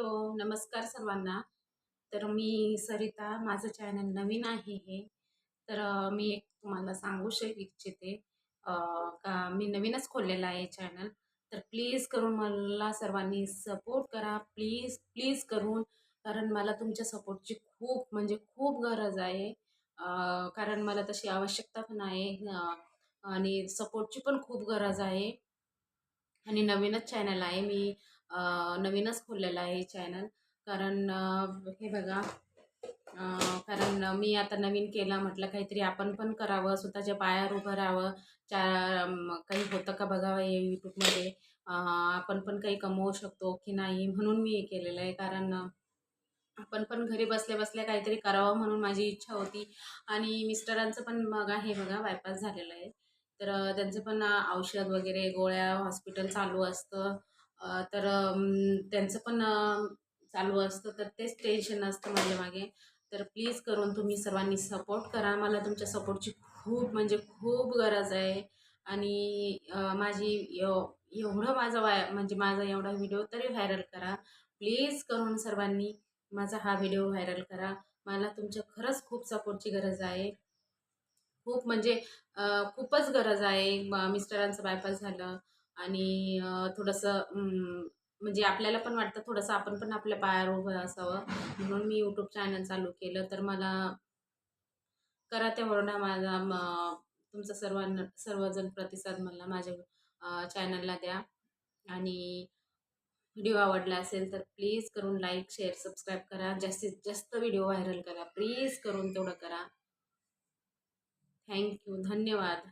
Hello, नमस्कार सर्वांना. तर मी सरिता, माझं चॅनल नवीन आहे हे. तर मी एक तुम्हाला सांगू इच्छिते अ, का मी नवीनच खोललेलं आहे चॅनल. तर प्लीज करून मला सर्वांनी सपोर्ट करा. प्लीज, प्लीज करून. कारण मला तुमच्या सपोर्टची खूप म्हणजे खूप गरज आहे. अ, कारण मला तशी आवश्यकता पण आहे आणि सपोर्टची पण खूप गरज आहे. आणि नवीनच चॅनल आहे. मी नवीनच खोललेलं आहे चॅनल. कारण हे बघा कारण मी आता नवीन केला म्हटलं काहीतरी आपण पण करावं, स्वतःच्या पायावर उभं राहावं. काही होतं का बघावं हे यूट्यूबमध्ये. आपण पण काही कमवू शकतो की नाही म्हणून मी हे केलेलं आहे. कारण आपण पण घरी बसल्या-बसल्या काहीतरी करावं म्हणून माझी इच्छा होती. आणि मिस्टरांचं पण मग आहे बघा बायपास झालेलं आहे. तर त्यांचं पण औषध वगैरे, गोळ्या, हॉस्पिटल चालू असतं. तर त्यांचं पण चालू असतं. तर तेच टेन्शन असतं माझ्यामागे. तर प्लीज करून तुम्ही सर्वांनी सपोर्ट करा. मला तुमच्या सपोर्टची खूप म्हणजे खूप गरज आहे. आणि माझी एवढं माझं म्हणजे माझा एवढा व्हिडिओ तरी व्हायरल करा. प्लीज करून सर्वांनी माझा हा व्हिडिओ व्हायरल करा. मला तुमच्या खरंच खूप सपोर्टची गरज आहे. खूप म्हणजे खूपच गरज आहे. मिस्टरांचं बायपास झालं आणि थोडंसं म्हणजे आपल्याला पण वाटतं थोडंसं आपण पण आपल्या पायावर उभं असावं. म्हणून मी यूट्यूब चॅनल चालू केलं. तर मला करा तेवढा माझा तुमचा सर्वजण प्रतिसाद मला माझ्या चॅनलला द्या. आणि व्हिडिओ आवडला असेल तर प्लीज करून लाईक, शेअर, सबस्क्राईब करा. जास्तीत जास्त व्हिडिओ व्हायरल करा. प्लीज करून तेवढं करा. Thank you. धन्यवाद.